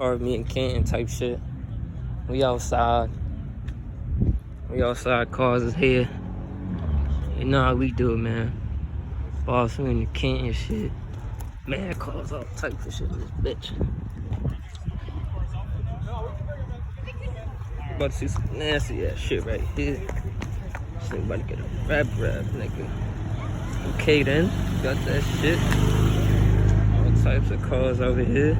Or me and Canton type shit. We outside. Cars is here. You know how we do it, man. Boss, we in the Canton shit. Man, cars all type of shit in this bitch. About to see some nasty ass shit right here. This nigga about to get a rap, nigga. Okay then, got that shit. All types of cars over here.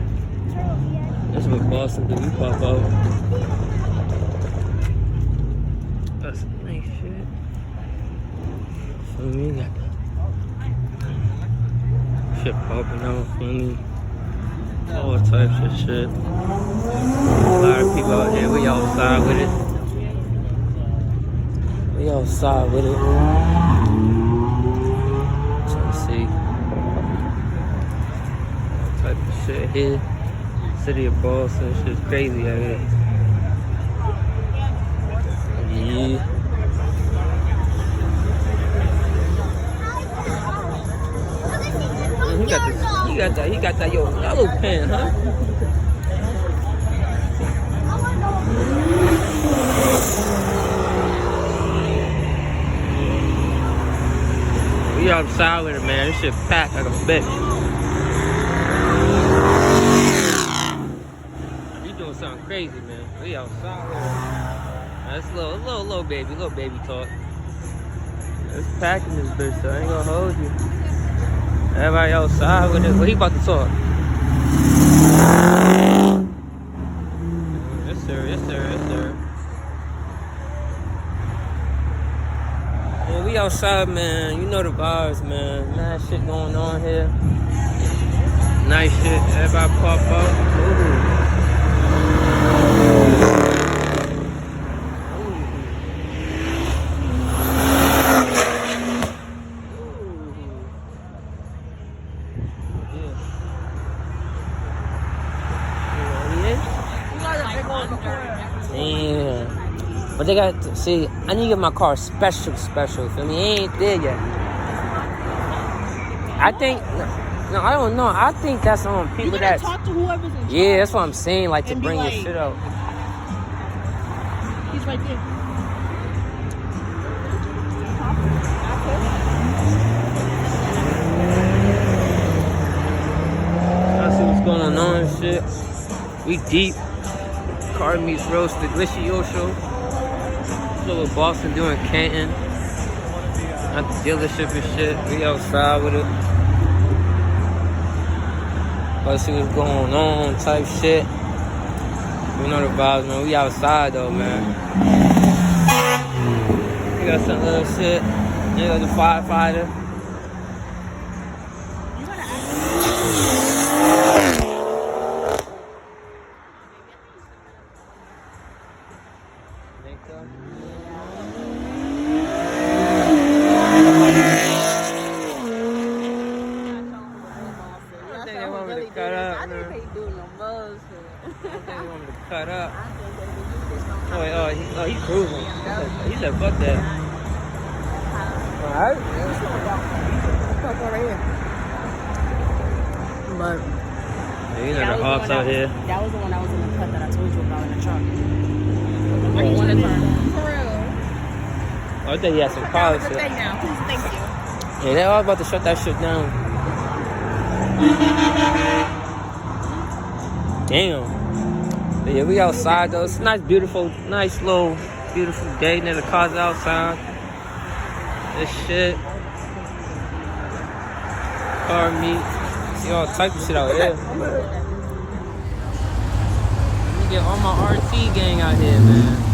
That's what Boston do, we pop out. That's some nice shit. Feel me? Got that shit popping out, feel me? All types of shit. A lot of people out here, we outside with it. We outside with it. Trying to see. All type of shit here. City of Boston, shit's crazy out here. Yeah. He got that yellow pen, huh? We outside with it, man. This shit packed like a bitch. We doing something crazy, man. We outside with it. That's little baby talk. It's packing this bitch, so I ain't gonna hold you. Everybody outside with it. What he about to talk? Yes, sir. Yeah, we outside, man. You know the vibes, man. Nice shit going on here. Nice shit. Everybody pop out. Ooh. Damn. But they got to see, I need to get my car special, feel me? It ain't there yet. I think, no, I don't know. I think that's on people that talk to whoever's in charge. Yeah, that's what I'm saying, like to bring your shit out. He's right there. I see what's going on and shit. We deep. Car meets roasted, Glishioso. So what Boston doing Canton. At the dealership and shit. We outside with it. Let's see what's going on type shit. We know the vibes, man. We outside though, man. We got some little shit. You got the firefighter. Cut up. Oh, he cruising. He said, fuck that. Alright. But yeah, you know the hops out here. That was the one that was in the cut that I told you about in the truck. I want to turn. For real. Oh, I think he had some cars. Thank you. Yeah, they all about to shut that shit down. Damn. But yeah, we outside though. It's a nice, beautiful day. Then the cars outside. This shit. Car meet. See all type of shit out here. Let me get all my RT gang out here, man.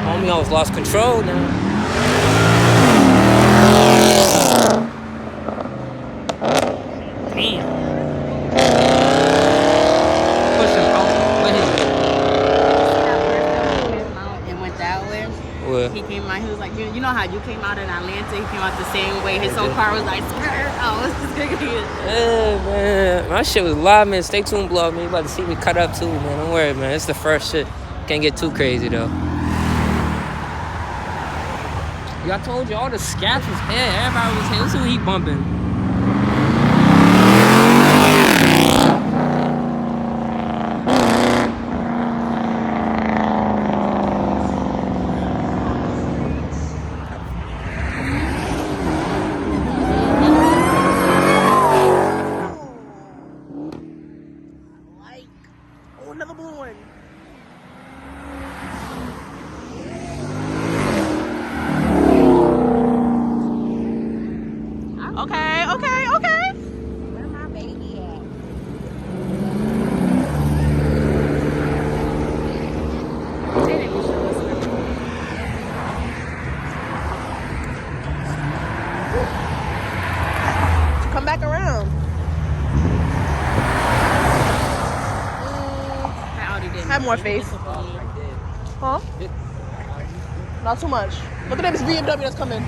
Homie almost lost control now. Damn. Pushing out with his What? He came out. He was like, you know how you came out in Atlanta? He came out the same way. His whole car was like, oh, this is good. Yeah, man. My shit was live, man. Stay tuned, blog, man. You about to see me cut up too, man. Don't worry, man. It's the first shit. Can't get too crazy though. Y'all told you all the scats was here. Everybody was here. Let's see what he bumping. Another blue one. Okay. Where my baby at? Come back around. Have more face. Huh? Not too much. Look at this BMW that's coming.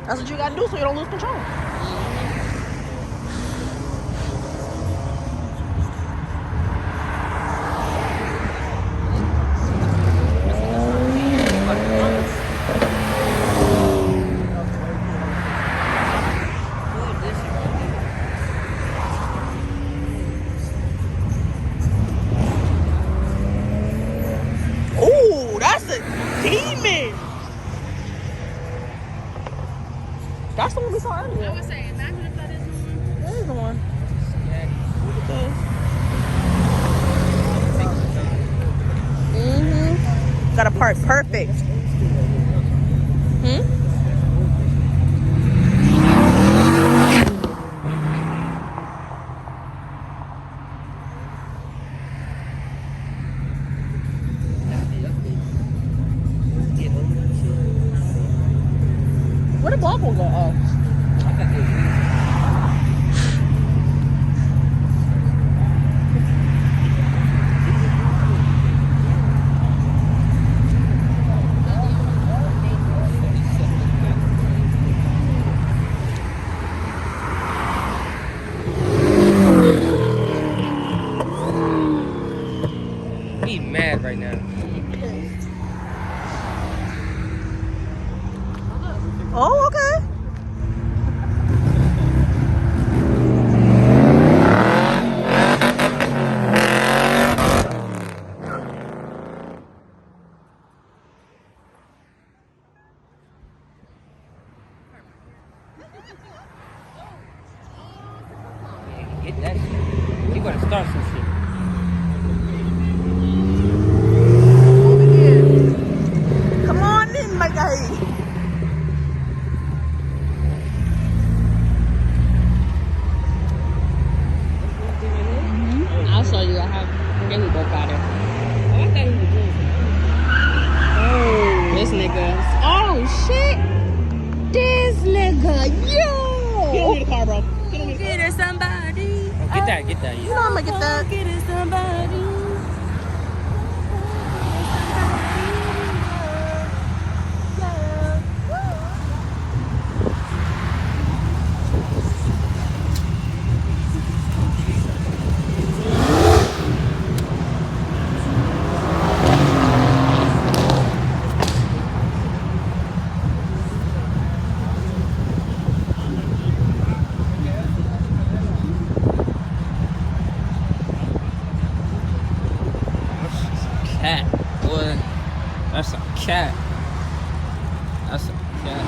That's what you gotta do so you don't lose control. Ooh, that's a demon. That's the one we saw earlier. I would say, imagine if that is the one. That is the one. Look at this. Got a part perfect. Where the block will go? Oh. He mad right now. Oh, okay. Get that shit. You gotta start some shit. Come on in, my guy. I'll show you. I think we both got it. Oh, I thought he was doing something. This nigga. Oh, shit. This nigga. Yo. Get on the car, bro. Get on the car. Get it somebody. Oh, get that. You know I'm gonna get that. Get it somebody. Cat. Boy. That's a cat. That's a cat.